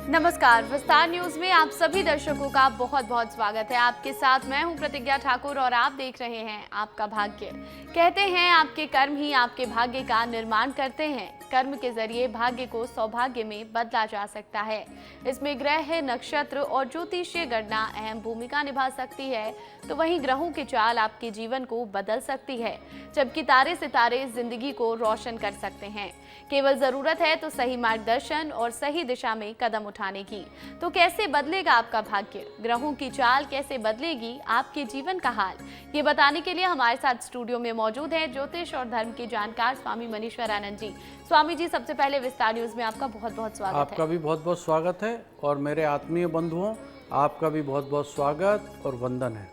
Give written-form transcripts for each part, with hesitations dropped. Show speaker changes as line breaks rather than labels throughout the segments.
नमस्कार, विस्तार न्यूज में आप सभी दर्शकों का बहुत बहुत स्वागत है। आपके साथ मैं हूं प्रतिज्ञा ठाकुर और आप देख रहे हैं आपका भाग्य। कहते हैं आपके कर्म ही आपके भाग्य का निर्माण करते हैं। कर्म के जरिए भाग्य को सौभाग्य में बदला जा सकता है। इसमें ग्रह, नक्षत्र और ज्योतिषीय गणना अहम भूमिका निभा सकती है, तो वहीं ग्रहों की चाल आपके जीवन को बदल सकती है, जबकि तारे सितारे जिंदगी को रोशन कर सकते हैं। केवल जरूरत है तो सही मार्गदर्शन और सही दिशा में कदम उठाने की। तो कैसे बदलेगा आपका भाग्य, ग्रहों की चाल कैसे बदलेगी आपके जीवन का हाल, ये बताने के लिए हमारे साथ स्टूडियो में मौजूद है ज्योतिष और धर्म के जानकार स्वामी मनीश्वरानंद जी। स्वामी जी, सबसे पहले विस्तार न्यूज में आपका बहुत बहुत स्वागत है।
आपका भी बहुत बहुत स्वागत है और मेरे आत्मीय बंधुओं, आपका भी बहुत बहुत स्वागत और वंदन है।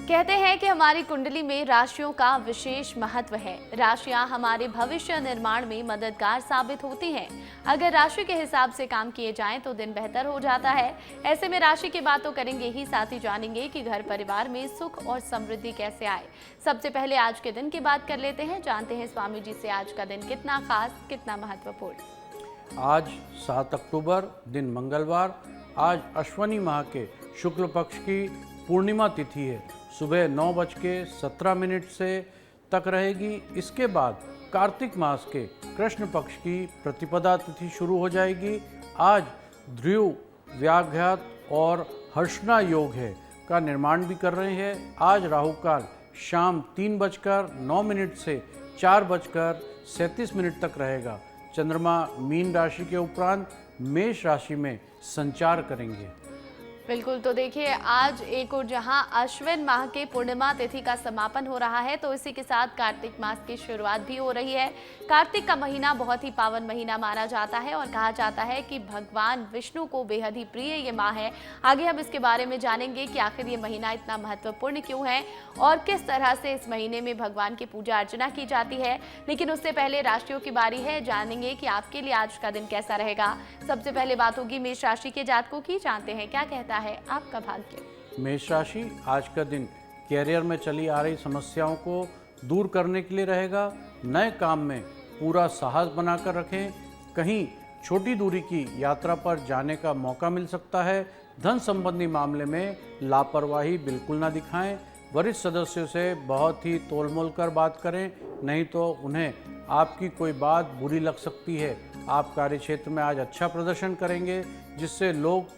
कहते हैं कि हमारी कुंडली में राशियों का विशेष महत्व है। राशियां हमारे भविष्य निर्माण में मददगार साबित होती हैं। अगर राशि के हिसाब से काम किए जाएं तो दिन बेहतर हो जाता है। ऐसे में राशि की बात तो करेंगे ही, साथ ही जानेंगे कि घर परिवार में सुख और समृद्धि कैसे आए। सबसे पहले आज के दिन की बात कर लेते हैं, जानते हैं स्वामी जी से आज का दिन कितना खास, कितना महत्वपूर्ण।
आज 7 अक्टूबर, दिन मंगलवार। आज अश्वनी माह के शुक्ल पक्ष की पूर्णिमा तिथि है। सुबह 9:17 से तक रहेगी। इसके बाद कार्तिक मास के कृष्ण पक्ष की प्रतिपदा तिथि शुरू हो जाएगी। आज ध्रुव, व्याघात और हर्षणा योग है का निर्माण भी कर रहे हैं। आज राहु काल शाम 3:09 से 4:37 तक रहेगा। चंद्रमा मीन राशि के उपरांत मेष राशि में संचार करेंगे।
बिल्कुल, तो देखिए आज एक और जहां अश्विन माह के पूर्णिमा तिथि का समापन हो रहा है, तो इसी के साथ कार्तिक मास की शुरुआत भी हो रही है। कार्तिक का महीना बहुत ही पावन महीना माना जाता है और कहा जाता है कि भगवान विष्णु को बेहद ही प्रिय ये माह है। आगे हम इसके बारे में जानेंगे कि आखिर ये महीना इतना महत्वपूर्ण क्यों है और किस तरह से इस महीने में भगवान की पूजा अर्चना की जाती है। लेकिन उससे पहले राशियों की बारी है, जानेंगे कि आपके लिए आज का दिन कैसा रहेगा। सबसे पहले बात होगी मेष राशि के जातकों की, जानते हैं क्या कहता है आपका भाग्य।
मेष राशि, आज का दिन कैरियर में चली आ रही समस्याओं को दूर करने के लिए रहेगा। नए काम में पूरा साहस बनाकर रखें। कहीं छोटी दूरी की यात्रा पर जाने का मौका मिल सकता है। धन संबंधी मामले में लापरवाही बिल्कुल ना दिखाएं। वरिष्ठ सदस्यों से बहुत ही तोलमोल कर बात करें, नहीं तो उन्हें आपकी कोई बात बुरी लग सकती है। आप कार्य क्षेत्र में आज अच्छा प्रदर्शन करेंगे, जिससे लोग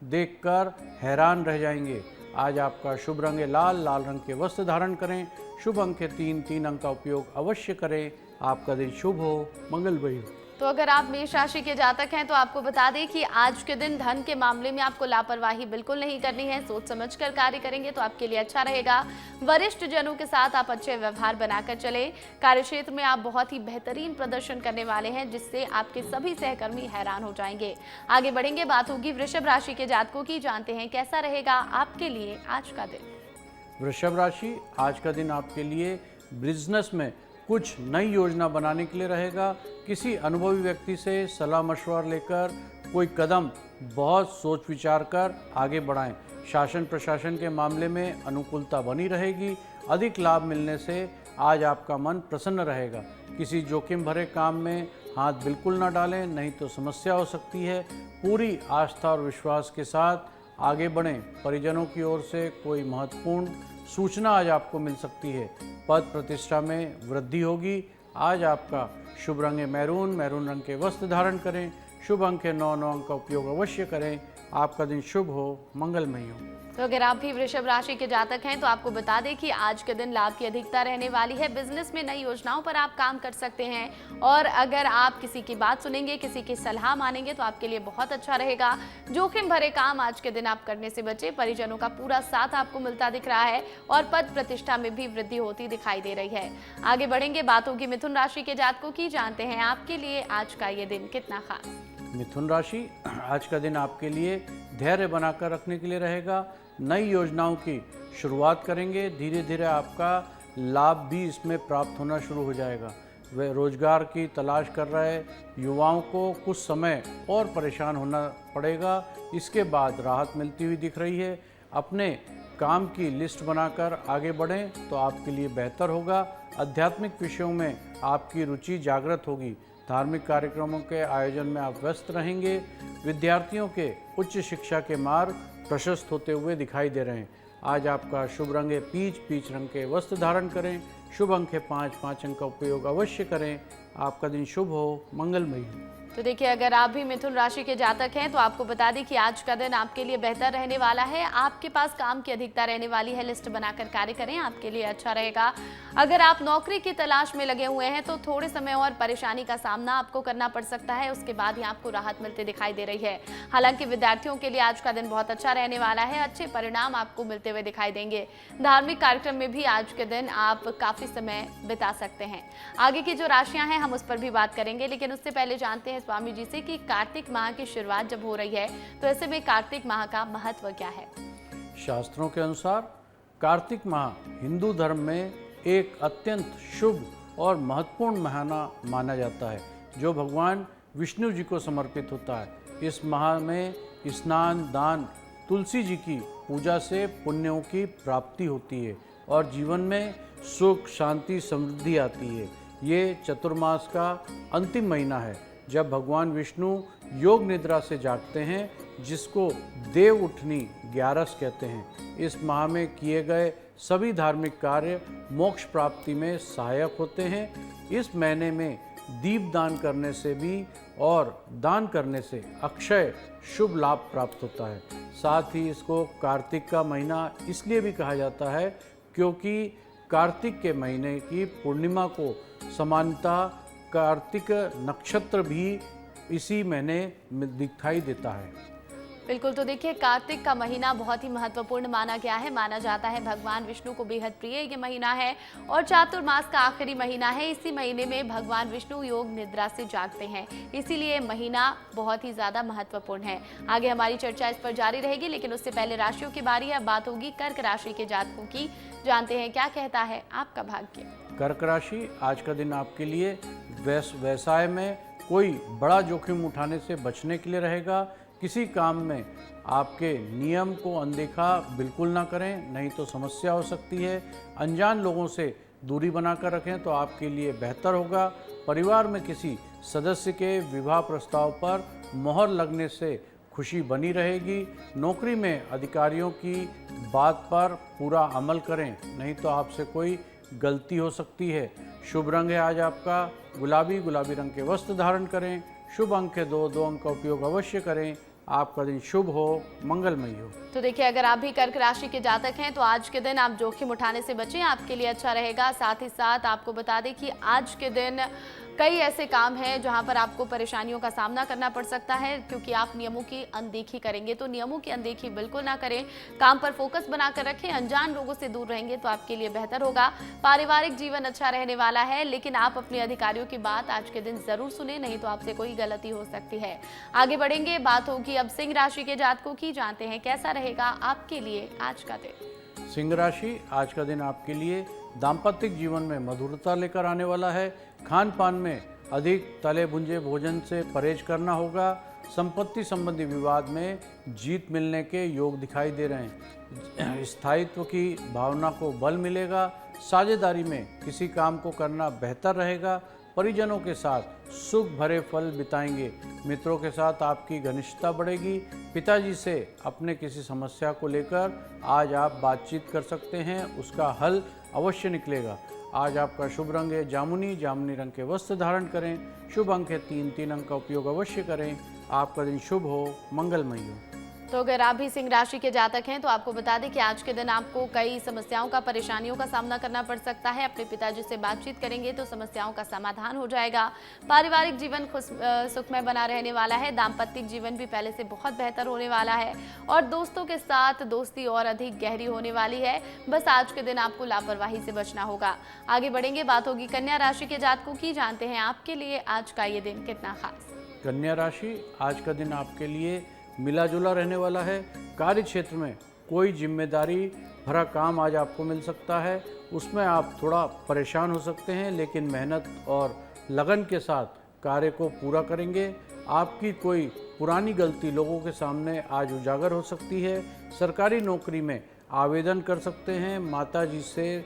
देखकर हैरान रह जाएंगे। आज आपका शुभ रंग है लाल, लाल रंग के वस्त्र धारण करें। शुभ अंक है 3 अंक का उपयोग अवश्य करें। आपका दिन शुभ हो, मंगलमय हो।
तो अगर आप मेष राशि के जातक हैं तो आपको बता दें कि आज के दिन धन के मामले में आपको लापरवाही बिल्कुल नहीं करनी है। सोच समझकर कार्य करेंगे तो आपके लिए अच्छा रहेगा। वरिष्ठ जनों के साथ आप अच्छे व्यवहार बनाकर चले। कार्यक्षेत्र में आप बहुत ही बेहतरीन प्रदर्शन करने वाले हैं, जिससे आपके सभी सहकर्मी हैरान हो जाएंगे। आगे बढ़ेंगे, बात होगी वृषभ राशि के जातकों की, जानते हैं कैसा रहेगा आपके लिए आज का दिन।
वृषभ राशि, आज का दिन आपके लिए बिजनेस में कुछ नई योजना बनाने के लिए रहेगा। किसी अनुभवी व्यक्ति से सलाह मशवरा लेकर कोई कदम बहुत सोच विचार कर आगे बढ़ाएं। शासन प्रशासन के मामले में अनुकूलता बनी रहेगी। अधिक लाभ मिलने से आज आपका मन प्रसन्न रहेगा। किसी जोखिम भरे काम में हाथ बिल्कुल न डालें, नहीं तो समस्या हो सकती है। पूरी आस्था और विश्वास के साथ आगे बढ़ें। परिजनों की ओर से कोई महत्वपूर्ण सूचना आज आपको मिल सकती है। पद प्रतिष्ठा में वृद्धि होगी। आज आपका शुभ रंग है मैरून, मैरून रंग के वस्त्र धारण करें। शुभ अंक है 9 अंक का उपयोग अवश्य करें। आपका दिन शुभ हो, मंगलमय हो।
तो अगर आप भी वृषभ राशि के जातक हैं तो आपको बता दें कि आज के दिन लाभ की अधिकता रहने वाली है। बिजनेस में नई योजनाओं पर आप काम कर सकते हैं और अगर आप किसी की बात सुनेंगे, किसी की सलाह मानेंगे तो आपके लिए बहुत अच्छा रहेगा। जोखिम भरे काम आज के दिन आप करने से बचे। परिजनों का पूरा साथ आपको मिलता दिख रहा है और पद प्रतिष्ठा में भी वृद्धि होती दिखाई दे रही है। आगे बढ़ेंगे, बात होगी मिथुन राशि के जातकों की, जानते हैं आपके लिए आज का ये दिन कितना खास।
मिथुन राशि, आज का दिन आपके लिए धैर्य बनाकर रखने के लिए रहेगा। नई योजनाओं की शुरुआत करेंगे। धीरे धीरे आपका लाभ भी इसमें प्राप्त होना शुरू हो जाएगा। वे रोजगार की तलाश कर रहे युवाओं को कुछ समय और परेशान होना पड़ेगा। इसके बाद राहत मिलती हुई दिख रही है। अपने काम की लिस्ट बनाकर आगे बढ़ें तो आपके लिए बेहतर होगा। आध्यात्मिक विषयों में आपकी रुचि जागृत होगी। धार्मिक कार्यक्रमों के आयोजन में आप व्यस्त रहेंगे। विद्यार्थियों के उच्च शिक्षा के मार्ग प्रशस्त होते हुए दिखाई दे रहे हैं। आज आपका शुभ रंग है पीच। पीच रंग के वस्त्र धारण करें। शुभ अंक है 5। 5 अंक का उपयोग अवश्य करें। आपका दिन शुभ हो, मंगलमय हो।
तो देखिए, अगर आप भी मिथुन राशि के जातक हैं तो आपको बता दें कि आज का दिन आपके लिए बेहतर रहने वाला है। आपके पास काम की अधिकता रहने वाली है। लिस्ट बनाकर कार्य करें, आपके लिए अच्छा रहेगा। अगर आप नौकरी की तलाश में लगे हुए हैं तो थोड़े समय और परेशानी का सामना आपको करना पड़ सकता है, उसके बाद ही आपको राहत मिलती दिखाई दे रही है। हालांकि विद्यार्थियों के लिए आज का दिन बहुत अच्छा रहने वाला है। अच्छे परिणाम आपको मिलते हुए दिखाई देंगे। धार्मिक कार्यक्रम में भी आज के दिन आप काफी समय बिता सकते हैं। आगे की जो राशियां हैं हम उस पर भी बात करेंगे, लेकिन उससे पहले जानते हैं स्वामी जी से कि कार्तिक माह की शुरुआत जब हो रही है तो ऐसे में कार्तिक माह का महत्व क्या है।
शास्त्रों के अनुसार कार्तिक माह हिंदू धर्म में एक अत्यंत शुभ और महत्वपूर्ण महीना माना जाता है, जो भगवान विष्णु जी को समर्पित होता है। इस माह में स्नान, दान, तुलसी जी की पूजा से पुण्यों की प्राप्ति होती है और जीवन में सुख, शांति, समृद्धि आती है। ये चतुर्मास का अंतिम महीना है जब भगवान विष्णु योग निद्रा से जागते हैं, जिसको देव उठनी 11 कहते हैं। इस माह में किए गए सभी धार्मिक कार्य मोक्ष प्राप्ति में सहायक होते हैं। इस महीने में दीप दान करने से भी और दान करने से अक्षय शुभ लाभ प्राप्त होता है। साथ ही इसको कार्तिक का महीना इसलिए भी कहा जाता है क्योंकि कार्तिक के महीने की पूर्णिमा को समानता कार्तिक नक्षत्र भी इसी महीने में दिखाई देता है।
बिल्कुल, तो देखिए, कार्तिक का महीना बहुत ही महत्वपूर्ण माना गया है। माना जाता है भगवान विष्णु को बेहद प्रिय ये महीना है और चातुर्मास का आखिरी महीना है। इसी महीने में भगवान विष्णु योग निद्रा से जागते हैं, इसीलिए महीना बहुत ही ज्यादा महत्वपूर्ण है। आगे हमारी चर्चा इस पर जारी रहेगी, लेकिन उससे पहले राशियों की बारी है। अब बात होगी कर्क राशि के जातकों की। जानते हैं क्या कहता है आपका भाग्य।
कर्क राशि, आज का दिन आपके लिए व्यवसाय में कोई बड़ा जोखिम उठाने से बचने के लिए रहेगा। किसी काम में आपके नियम को अनदेखा बिल्कुल ना करें, नहीं तो समस्या हो सकती है। अनजान लोगों से दूरी बनाकर रखें तो आपके लिए बेहतर होगा। परिवार में किसी सदस्य के विवाह प्रस्ताव पर मोहर लगने से खुशी बनी रहेगी। नौकरी में अधिकारियों की बात पर पूरा अमल करें, नहीं तो आपसे कोई गलती हो सकती है। शुभ रंग है आज आपका गुलाबी। गुलाबी रंग के वस्त्र धारण करें। शुभ अंक है 2। 2 अंक का उपयोग अवश्य करें। आपका दिन शुभ हो, मंगलमय हो।
तो देखिए, अगर आप भी कर्क राशि के जातक हैं तो आज के दिन आप जोखिम उठाने से बचें, आपके लिए अच्छा रहेगा। साथ ही साथ आपको बता दें कि आज के दिन कई ऐसे काम हैं जहां पर आपको परेशानियों का सामना करना पड़ सकता है, क्योंकि आप नियमों की अनदेखी करेंगे। तो नियमों की अनदेखी बिल्कुल ना करें, काम पर फोकस बनाकर रखें। अनजान लोगों से दूर रहेंगे तो आपके लिए बेहतर होगा। पारिवारिक जीवन अच्छा रहने वाला है, लेकिन आप अपने अधिकारियों की बात आज के दिन जरूर सुने, नहीं तो आपसे कोई गलती हो सकती है। आगे बढ़ेंगे, बात होगी अब सिंह राशि के जातकों की। जानते हैं कैसा रहेगा आपके लिए आज का दिन।
सिंह राशि, आज का दिन आपके लिए दाम्पत्य जीवन में मधुरता लेकर आने वाला है। खान पान में अधिक तले भुंजे भोजन से परहेज करना होगा। संपत्ति संबंधी विवाद में जीत मिलने के योग दिखाई दे रहे हैं। स्थायित्व की भावना को बल मिलेगा। साझेदारी में किसी काम को करना बेहतर रहेगा। परिजनों के साथ सुख भरे पल बिताएंगे। मित्रों के साथ आपकी घनिष्ठता बढ़ेगी। पिताजी से अपने किसी समस्या को लेकर आज आप बातचीत कर सकते हैं, उसका हल अवश्य निकलेगा। आज आपका शुभ रंग है जामुनी। जामुनी रंग के वस्त्र धारण करें। शुभ अंक है 3। 3 अंक का उपयोग अवश्य करें। आपका दिन शुभ हो, मंगलमय हो।
तो अगर आप भी सिंह राशि के जातक हैं तो आपको बता दें कि आज के दिन आपको कई समस्याओं का, परेशानियों का सामना करना पड़ सकता है। अपने पिताजी से बातचीत करेंगे तो समस्याओं का समाधान हो जाएगा। पारिवारिक जीवन सुखमय बना रहने वाला है। दाम्पत्य जीवन भी पहले से बहुत बेहतर होने वाला है और दोस्तों के साथ दोस्ती और अधिक गहरी होने वाली है। बस आज के दिन आपको लापरवाही से बचना होगा। आगे बढ़ेंगे, बात होगी कन्या राशि के जातकों की। जानते हैं आपके लिए आज का ये दिन कितना खास।
कन्या राशि, आज का दिन आपके लिए मिला जुला रहने वाला है। कार्य क्षेत्र में कोई जिम्मेदारी भरा काम आज आपको मिल सकता है। उसमें आप थोड़ा परेशान हो सकते हैं, लेकिन मेहनत और लगन के साथ कार्य को पूरा करेंगे। आपकी कोई पुरानी गलती लोगों के सामने आज उजागर हो सकती है। सरकारी नौकरी में आवेदन कर सकते हैं। माता जी से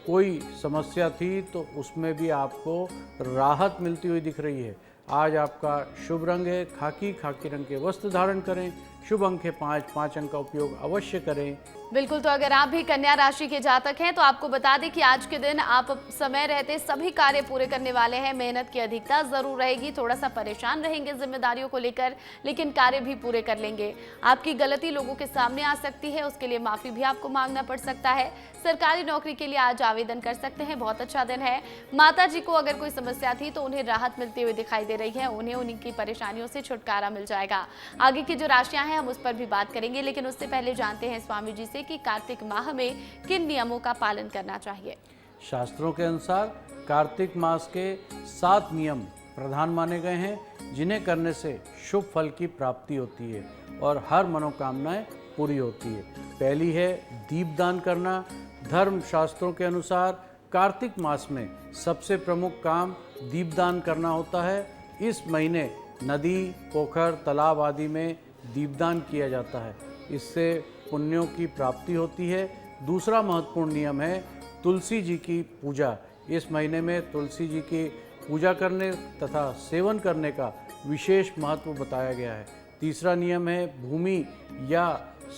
कोई समस्या थी तो उसमें भी आपको राहत मिलती हुई दिख रही है। आज आपका शुभ रंग है खाकी, खाकी रंग के वस्त्र धारण करें। शुभ अंक है 5, 5 अंक का उपयोग अवश्य करें।
बिल्कुल, तो अगर आप भी कन्या राशि के जातक हैं तो आपको बता दें कि आज के दिन आप समय रहते सभी कार्य पूरे करने वाले हैं। मेहनत की अधिकता जरूर रहेगी, थोड़ा सा परेशान रहेंगे जिम्मेदारियों को लेकर, लेकिन कार्य भी पूरे कर लेंगे। आपकी गलती लोगों के सामने आ सकती है, उसके लिए माफी भी आपको मांगना पड़ सकता है। सरकारी नौकरी के लिए आज आवेदन कर सकते हैं, बहुत अच्छा दिन है। माता जी को अगर कोई समस्या थी तो उन्हें राहत मिलती हुई दिखाई दे रही है, उन्हें उनकी परेशानियों से छुटकारा मिल जाएगा। आगे की जो राशियां हैं हम उस पर भी बात करेंगे, लेकिन उससे पहले जानते हैं स्वामी जी से कि कार्तिक माह में किन नियमों का पालन करना चाहिए।
शास्त्रों के अनुसार कार्तिक मास के 7 नियम प्रधान माने गए हैं, जिन्हें करने से शुभ फल की प्राप्ति होती है और हर मनोकामनाएं पूरी होती है। पहली है दीपदान करना। धर्म शास्त्रों के अनुसार कार्तिक मास में सबसे प्रमुख काम दीपदान करना होता है। इस महीने नदी, पोखर, तालाब आदि में दीपदान किया जाता है, इससे पुण्यों की प्राप्ति होती है। दूसरा महत्वपूर्ण नियम है तुलसी जी की पूजा। इस महीने में तुलसी जी की पूजा करने तथा सेवन करने का विशेष महत्व बताया गया है। तीसरा नियम है भूमि या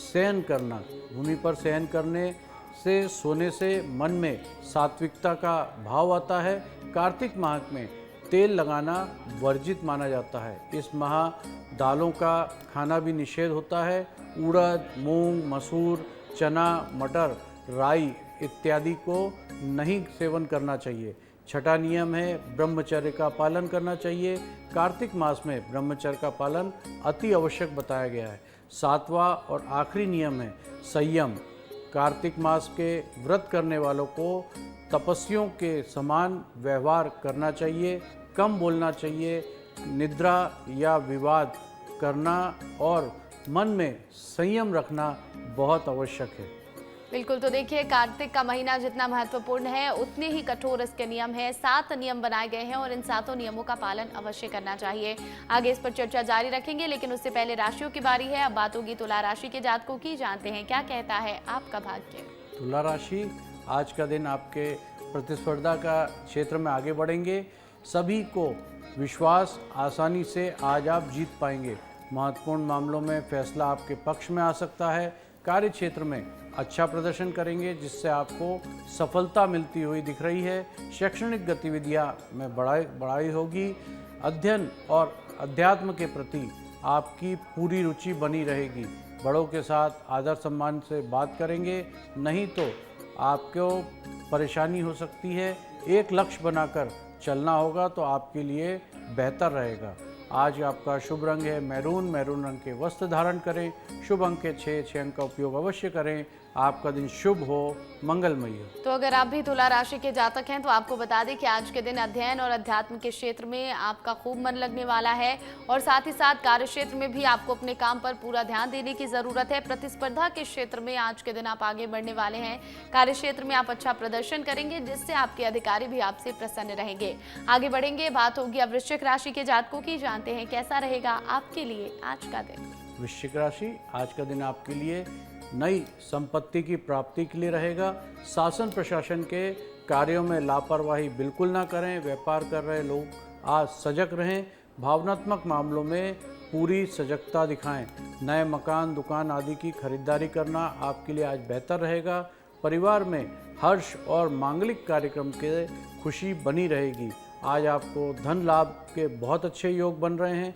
शयन करना। भूमि पर शयन करने से, सोने से मन में सात्विकता का भाव आता है। कार्तिक माह में तेल लगाना वर्जित माना जाता है। इस माह दालों का खाना भी निषेध होता है। उड़द, मूंग, मसूर, चना, मटर, राई इत्यादि को नहीं सेवन करना चाहिए। छठा नियम है ब्रह्मचर्य का पालन करना चाहिए। कार्तिक मास में ब्रह्मचर्य का पालन अति आवश्यक बताया गया है। सातवां और आखिरी नियम है संयम। कार्तिक मास के व्रत करने वालों को तपस्वियों के समान व्यवहार करना चाहिए, कम बोलना चाहिए, निद्रा या विवाद करना और मन में संयम रखना बहुत आवश्यक है।
बिल्कुल, तो देखिए कार्तिक का महीना जितना महत्वपूर्ण है उतने ही कठोर इसके नियम हैं। 7 नियम बनाए गए हैं और इन 7 नियमों का पालन अवश्य करना चाहिए। आगे इस पर चर्चा जारी रखेंगे, लेकिन उससे पहले राशियों की बारी है। अब बात होगी तुला राशि के जातकों की। जानते हैं क्या कहता है आपका भाग्य।
तुला राशि, आज का दिन आपके प्रतिस्पर्धा का क्षेत्र में आगे बढ़ेंगे। सभी को विश्वास, आसानी से आज आप जीत पाएंगे। महत्वपूर्ण मामलों में फैसला आपके पक्ष में आ सकता है। कार्य क्षेत्र में अच्छा प्रदर्शन करेंगे, जिससे आपको सफलता मिलती हुई दिख रही है। शैक्षणिक गतिविधियां में बढ़ाई होगी। अध्ययन और अध्यात्म के प्रति आपकी पूरी रुचि बनी रहेगी। बड़ों के साथ आदर सम्मान से बात करेंगे, नहीं तो आपको परेशानी हो सकती है। एक लक्ष्य बनाकर चलना होगा तो आपके लिए बेहतर रहेगा। आज आपका शुभ रंग है मैरून, मैरून रंग के वस्त्र धारण करें। शुभ अंक के 6 अंक का उपयोग अवश्य करें। आपका दिन शुभ हो, मंगलमय हो।
तो अगर आप भी तुला राशि के जातक हैं तो आपको बता दें कि आज के दिन अध्ययन और अध्यात्म के क्षेत्र में आपका खूब मन लगने वाला है और साथ ही साथ कार्य क्षेत्र में भी आपको अपने काम पर पूरा ध्यान देने की जरूरत है। प्रतिस्पर्धा के क्षेत्र में आज के दिन आप आगे बढ़ने वाले हैं। कार्य क्षेत्र में आप अच्छा प्रदर्शन करेंगे, जिससे आपके अधिकारी भी आपसे प्रसन्न रहेंगे। आगे बढ़ेंगे, बात होगी अब वृश्चिक राशि के जातकों की। जानते हैं कैसा रहेगा आपके लिए आज का दिन।
वृश्चिक राशि, आज का दिन आपके लिए नई संपत्ति की प्राप्ति के लिए रहेगा। शासन प्रशासन के कार्यों में लापरवाही बिल्कुल ना करें। व्यापार कर रहे लोग आज सजग रहें। भावनात्मक मामलों में पूरी सजगता दिखाएं। नए मकान, दुकान आदि की खरीदारी करना आपके लिए आज बेहतर रहेगा। परिवार में हर्ष और मांगलिक कार्यक्रम के खुशी बनी रहेगी। आज आपको धन लाभ के बहुत अच्छे योग बन रहे हैं,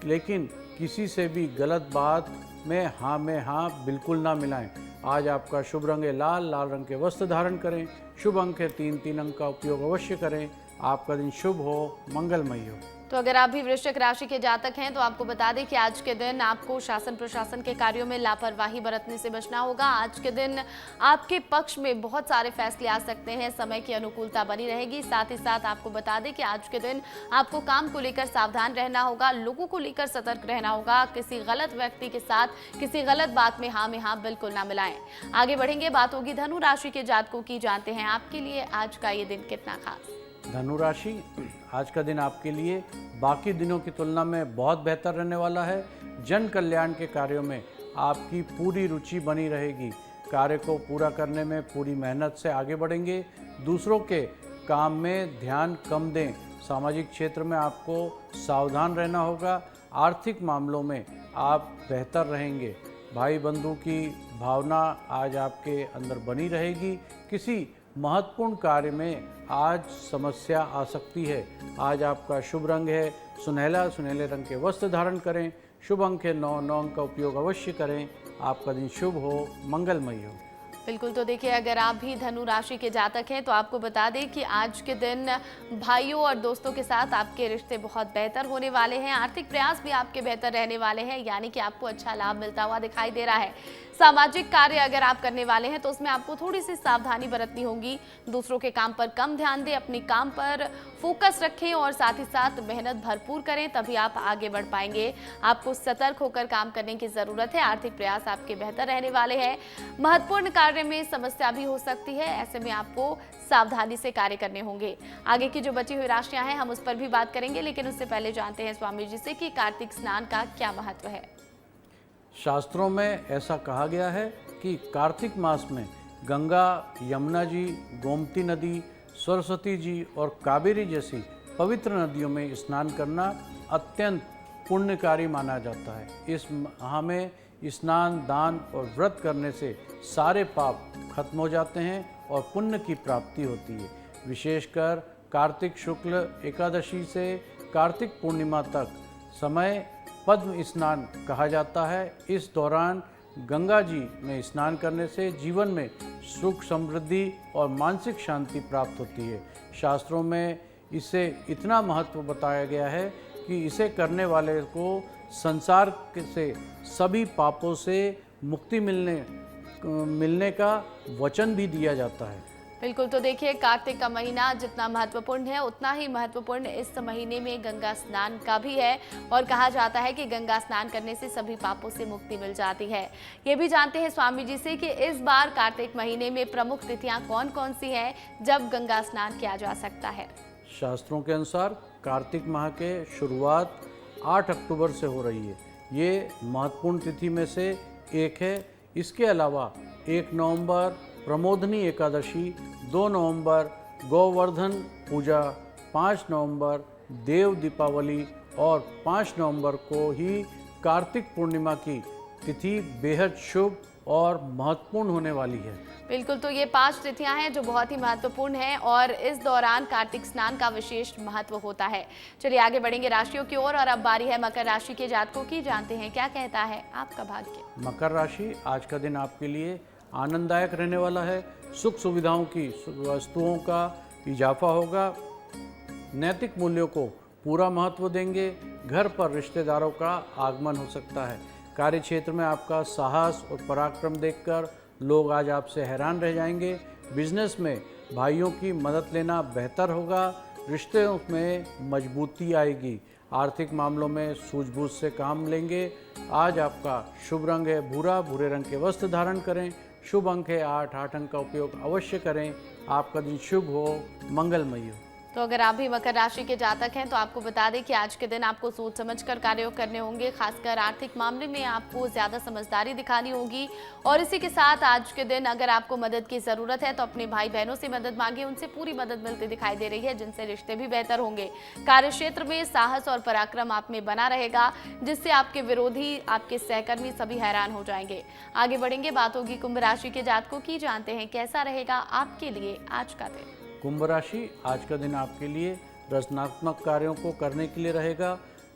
लेकिन किसी से भी गलत बात में हाँ बिल्कुल ना मिलाएं। आज आपका शुभ रंग है लाल, लाल रंग के वस्त्र धारण करें। शुभ अंक है 3 अंक का उपयोग अवश्य करें। आपका दिन शुभ हो, मंगलमय हो।
तो अगर आप भी वृश्चिक राशि के जातक हैं तो आपको बता दें कि आज के दिन आपको शासन प्रशासन के कार्यों में लापरवाही बरतने से बचना होगा। आज के दिन आपके पक्ष में बहुत सारे फैसले आ सकते हैं। समय की अनुकूलता बनी रहेगी। साथ ही साथ आपको बता दें कि आज के दिन आपको काम को लेकर सावधान रहना होगा, लोगों को लेकर सतर्क रहना होगा। किसी गलत व्यक्ति के साथ किसी गलत बात में हाँ बिल्कुल ना मिलाएं। आगे बढ़ेंगे, बात होगी धनु राशि के जातकों की। जानते हैं आपके लिए आज का ये दिन कितना खास।
धनु राशि, आज का दिन आपके लिए बाकी दिनों की तुलना में बहुत बेहतर रहने वाला है। जन कल्याण के कार्यों में आपकी पूरी रुचि बनी रहेगी। कार्य को पूरा करने में पूरी मेहनत से आगे बढ़ेंगे। दूसरों के काम में ध्यान कम दें। सामाजिक क्षेत्र में आपको सावधान रहना होगा। आर्थिक मामलों में आप बेहतर रहेंगे। भाई बंधु की भावना आज आपके अंदर बनी रहेगी। किसी महत्वपूर्ण कार्य में आज समस्या आ सकती है। आज आपका शुभ रंग है सुनहले रंग के वस्त्र धारण करें। शुभ अंक है 9, 9 अंक का उपयोग अवश्य करें। आपका दिन शुभ हो, मंगलमय हो।
बिल्कुल, तो देखिए अगर आप भी धनु राशि के जातक हैं तो आपको बता दें कि आज के दिन भाइयों और दोस्तों के साथ आपके रिश्ते बहुत बेहतर होने वाले हैं। आर्थिक प्रयास भी आपके बेहतर रहने वाले हैं, यानी कि आपको अच्छा लाभ मिलता हुआ दिखाई दे रहा है। सामाजिक कार्य अगर आप करने वाले हैं तो उसमें आपको थोड़ी सी सावधानी बरतनी होगी। दूसरों के काम पर कम ध्यान दें, अपने काम पर फोकस रखें और साथ ही साथ मेहनत भरपूर करें, तभी आप आगे बढ़ पाएंगे। आपको सतर्क होकर काम करने की जरूरत है। आर्थिक प्रयास आपके बेहतर रहने वाले हैं। महत्वपूर्ण कार्य में समस्या भी हो सकती है, ऐसे में आपको सावधानी से कार्य करने होंगे। आगे की जो बची हुई राशियां हैं हम उस पर भी बात करेंगे, लेकिन उससे पहले जानते हैं स्वामी जी से कि कार्तिक स्नान का क्या महत्व है।
शास्त्रों में ऐसा कहा गया है कि कार्तिक मास में गंगा, यमुना जी, गोमती नदी, सरस्वती जी और कावेरी जैसी पवित्र नदियों में स्नान करना अत्यंत पुण्यकारी माना जाता है। इस माह में स्नान, दान और व्रत करने से सारे पाप खत्म हो जाते हैं और पुण्य की प्राप्ति होती है। विशेषकर कार्तिक शुक्ल एकादशी से कार्तिक पूर्णिमा तक समय पद्म स्नान कहा जाता है। इस दौरान गंगा जी में स्नान करने से जीवन में सुख, समृद्धि और मानसिक शांति प्राप्त होती है। शास्त्रों में इसे इतना महत्व बताया गया है कि इसे करने वाले को संसार से सभी पापों से मुक्ति मिलने का वचन भी दिया जाता है।
बिल्कुल, तो देखिए कार्तिक का महीना जितना महत्वपूर्ण है उतना ही महत्वपूर्ण इस महीने में गंगा स्नान का भी है और कहा जाता है कि गंगा स्नान करने से सभी पापों से मुक्ति मिल जाती है। ये भी जानते हैं स्वामी जी से कि इस बार कार्तिक महीने में प्रमुख तिथियां कौन कौन सी हैं जब गंगा स्नान किया जा सकता है।
शास्त्रों के अनुसार कार्तिक माह के शुरुआत 8 अक्टूबर से हो रही है। ये महत्वपूर्ण तिथि में से एक है। इसके अलावा 1 नवंबर प्रमोदनी एकादशी, 2 नवंबर गोवर्धन पूजा, 5 नवंबर देव दीपावली और 5 नवंबर को ही कार्तिक पूर्णिमा की तिथि बेहद शुभ और महत्वपूर्ण होने वाली है।
बिल्कुल, तो ये 5 तिथियां हैं जो बहुत ही महत्वपूर्ण हैं और इस दौरान कार्तिक स्नान का विशेष महत्व होता है। चलिए आगे बढ़ेंगे राशियों की ओर और अब बारी है मकर राशि के जातकों की। जानते हैं क्या कहता है आपका भाग्य।
मकर राशि, आज का दिन आपके लिए आनंददायक रहने वाला है। सुख सुविधाओं की वस्तुओं का इजाफा होगा। नैतिक मूल्यों को पूरा महत्व देंगे। घर पर रिश्तेदारों का आगमन हो सकता है। कार्य क्षेत्र में आपका साहस और पराक्रम देखकर लोग आज आपसे हैरान रह जाएंगे। बिजनेस में भाइयों की मदद लेना बेहतर होगा। रिश्तों में मजबूती आएगी। आर्थिक मामलों में सूझबूझ से काम लेंगे। आज आपका शुभ रंग है भूरा, भूरे रंग के वस्त्र धारण करें। शुभ अंक है 8, 8 अंक का उपयोग अवश्य करें। आपका दिन शुभ हो, मंगलमय हो।
तो अगर आप भी मकर राशि के जातक हैं तो आपको बता दें कि आज के दिन आपको सोच समझकर कार्य करने होंगे। खासकर आर्थिक मामले में आपको ज़्यादा समझदारी दिखानी होगी। और इसी के साथ आज के दिन अगर आपको मदद की ज़रूरत है तो अपने भाई बहनों से मदद मांगे। उनसे पूरी मदद मिलती दिखाई दे रही है, जिनसे रिश्ते भी बेहतर होंगे। कार्यक्षेत्र में साहस और पराक्रम आप में बना रहेगा, जिससे आपके विरोधी, आपके सहकर्मी सभी हैरान हो जाएंगे। आगे बढ़ेंगे, बात होगी कुंभ राशि के जातकों की। जानते हैं कैसा रहेगा आपके लिए आज का दिन।
कुंभ राशि, आज का दिन आपके लिए रचनात्मक कार्यों को करने के लिए रहेगा।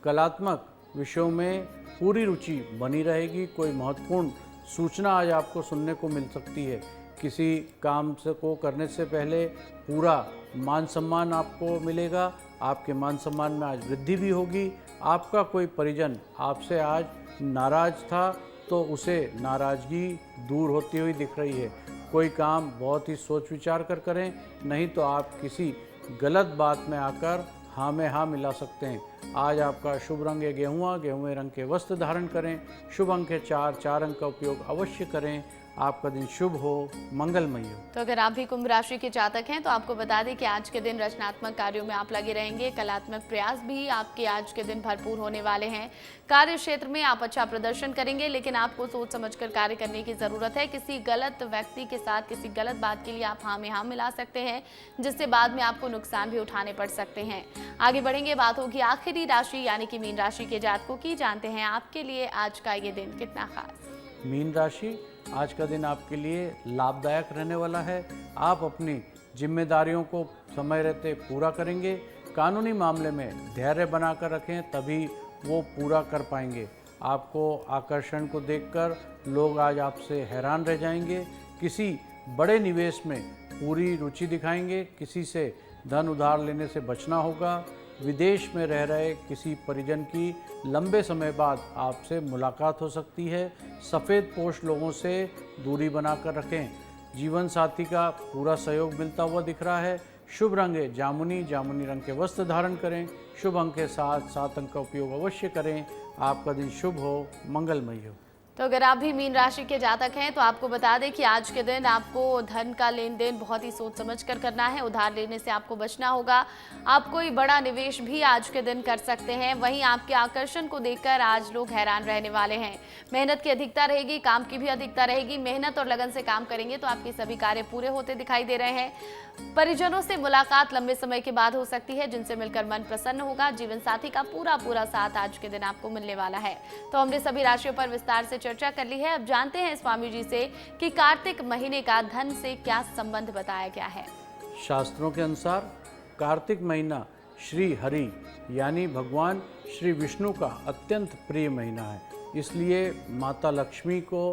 कलात्मक विषयों में पूरी रुचि बनी रहेगी। कोई महत्वपूर्ण सूचना आज आपको सुनने को मिल सकती है। किसी काम को करने से पहले पूरा मान सम्मान आपको मिलेगा। आपके मान सम्मान में आज वृद्धि भी होगी। आपका कोई परिजन आपसे आज नाराज था तो उसे नाराजगी दूर होती हुई दिख रही है। कोई काम बहुत ही सोच विचार कर करें, नहीं तो आप किसी गलत बात में आकर हाँ में हाँ मिला सकते हैं। आज आपका शुभ रंग है गेहुआ, गेहुए रंग के वस्त्र धारण करें। शुभ अंक है 4, 4 अंक का उपयोग अवश्य करें। आपका दिन शुभ हो, मंगलमय हो।
तो अगर आप भी कुंभ राशि के जातक हैं तो आपको बता दें कि आज के दिन रचनात्मक कार्यों में आप लगे रहेंगे। कलात्मक प्रयास भी आपके आज के दिन भरपूर होने वाले हैं। कार्य क्षेत्र में आप अच्छा प्रदर्शन करेंगे, लेकिन आपको सोच समझकर कार्य करने की जरूरत है। किसी गलत व्यक्ति के साथ किसी गलत बात के लिए आप हाँ में हाँ मिला सकते हैं, जिससे बाद में आपको नुकसान भी उठाने पड़ सकते हैं। आगे बढ़ेंगे, बात होगी आखिरी राशि यानी कि मीन राशि के जातकों की। जानते हैं आपके लिए आज का ये दिन कितना खास।
मीन राशि, आज का दिन आपके लिए लाभदायक रहने वाला है। आप अपनी जिम्मेदारियों को समय रहते पूरा करेंगे। कानूनी मामले में धैर्य बनाकर रखें, तभी वो पूरा कर पाएंगे। आपको आकर्षण को देखकर लोग आज आपसे हैरान रह जाएंगे। किसी बड़े निवेश में पूरी रुचि दिखाएंगे। किसी से धन उधार लेने से बचना होगा। विदेश में रह रहे किसी परिजन की लंबे समय बाद आपसे मुलाकात हो सकती है। सफ़ेद पोश लोगों से दूरी बनाकर रखें। जीवन साथी का पूरा सहयोग मिलता हुआ दिख रहा है। शुभ रंग है जामुनी, जामुनी रंग के वस्त्र धारण करें। शुभ अंक के साथ 7 अंक का उपयोग अवश्य करें। आपका दिन शुभ हो, मंगलमय हो।
तो अगर आप भी मीन राशि के जातक हैं तो आपको बता दें कि आज के दिन आपको धन का लेन देन बहुत ही सोच समझ कर करना है। उधार लेने से आपको बचना होगा। आप कोई बड़ा निवेश भी आज के दिन कर सकते हैं। वहीं आपके आकर्षण को देखकर आज लोग हैरान रहने वाले हैं। मेहनत की अधिकता रहेगी, काम की भी अधिकता रहेगी। मेहनत और लगन से काम करेंगे तो आपके सभी कार्य पूरे होते दिखाई दे रहे हैं। परिजनों से मुलाकात लंबे समय के बाद हो सकती है, जिनसे मिलकर मन प्रसन्न होगा। जीवन साथी का पूरा साथ आज के दिन आपको मिलने वाला है। तो हमने सभी राशियों पर विस्तार से चर्चा कर ली है। अब जानते हैं स्वामी जी से कि कार्तिक महीने का धन से क्या संबंध बताया गया है।
शास्त्रों के अनुसार कार्तिक महीना श्री हरि यानी भगवान श्री विष्णु का अत्यंत प्रिय महीना है। इसलिए माता लक्ष्मी को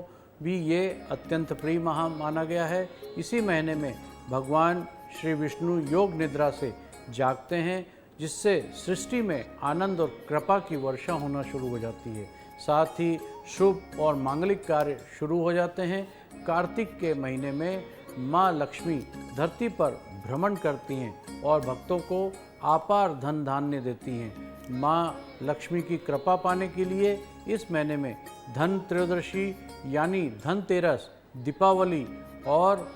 भी ये अत्यंत प्रिय माह माना गया है। इसी महीने में भगवान श्री विष्णु योग निद्रा से जागते हैं, जिससे सृष्टि में आनंद और कृपा की वर्षा होना शुरू हो जाती है। साथ ही शुभ और मांगलिक कार्य शुरू हो जाते हैं। कार्तिक के महीने में माँ लक्ष्मी धरती पर भ्रमण करती हैं और भक्तों को अपार धन धान्य देती हैं। माँ लक्ष्मी की कृपा पाने के लिए इस महीने में धन त्रयोदशी यानी धनतेरस, दीपावली और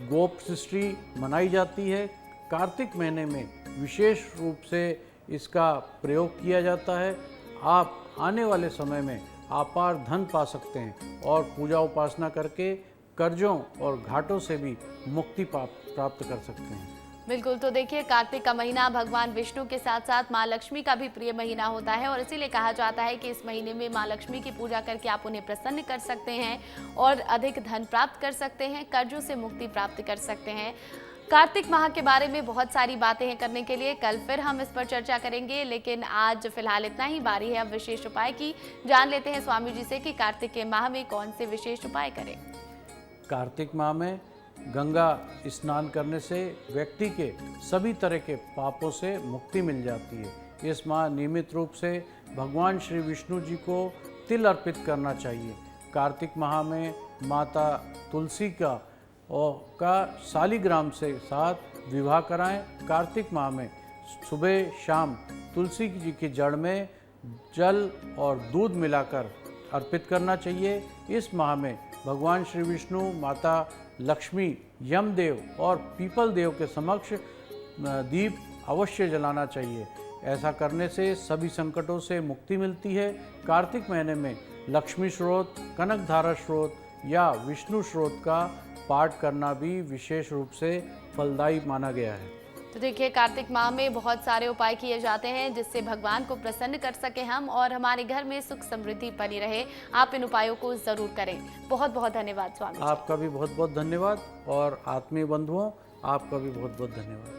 गोपष्ठी मनाई जाती है। कार्तिक महीने में विशेष रूप से इसका प्रयोग किया जाता है। आप आने वाले समय में अपार धन पा सकते हैं और पूजा उपासना करके कर्जों और घाटों से भी मुक्ति प्राप्त कर सकते हैं।
बिल्कुल, तो देखिए कार्तिक का महीना भगवान विष्णु के साथ साथ माँ लक्ष्मी का भी प्रिय महीना होता है और इसीलिए कहा जाता है कि इस महीने में माँ लक्ष्मी की पूजा करके आप उन्हें प्रसन्न कर सकते हैं और अधिक धन प्राप्त कर सकते हैं, कर्जों से मुक्ति प्राप्त कर सकते हैं। कार्तिक माह के बारे में बहुत सारी बातें हैं करने के लिए, कल फिर हम इस पर चर्चा करेंगे, लेकिन आज फिलहाल इतना ही। बारी है अब विशेष उपाय की। जान लेते हैं स्वामी जी से कि कार्तिक के माह में कौन से विशेष उपाय करें।
कार्तिक माह में गंगा स्नान करने से व्यक्ति के सभी तरह के पापों से मुक्ति मिल जाती है। इस माह नियमित रूप से भगवान श्री विष्णु जी को तिल अर्पित करना चाहिए। कार्तिक माह में माता तुलसी का शालिग्राम से साथ विवाह कराएं। कार्तिक माह में सुबह शाम तुलसी जी की जड़ में जल और दूध मिलाकर अर्पित करना चाहिए। इस माह में भगवान श्री विष्णु, माता लक्ष्मी, यमदेव और पीपल देव के समक्ष दीप अवश्य जलाना चाहिए। ऐसा करने से सभी संकटों से मुक्ति मिलती है। कार्तिक महीने में लक्ष्मी स्रोत, कनकधारा स्रोत या विष्णु स्रोत का पाठ करना भी विशेष रूप से फलदायी माना गया है।
तो देखिए कार्तिक माह में बहुत सारे उपाय किए जाते हैं जिससे भगवान को प्रसन्न कर सके हम और हमारे घर में सुख समृद्धि बनी रहे। आप इन उपायों को जरूर करें। बहुत बहुत धन्यवाद स्वामी जी।
आपका भी बहुत बहुत धन्यवाद और आत्मीय बंधुओं आपका भी बहुत बहुत धन्यवाद।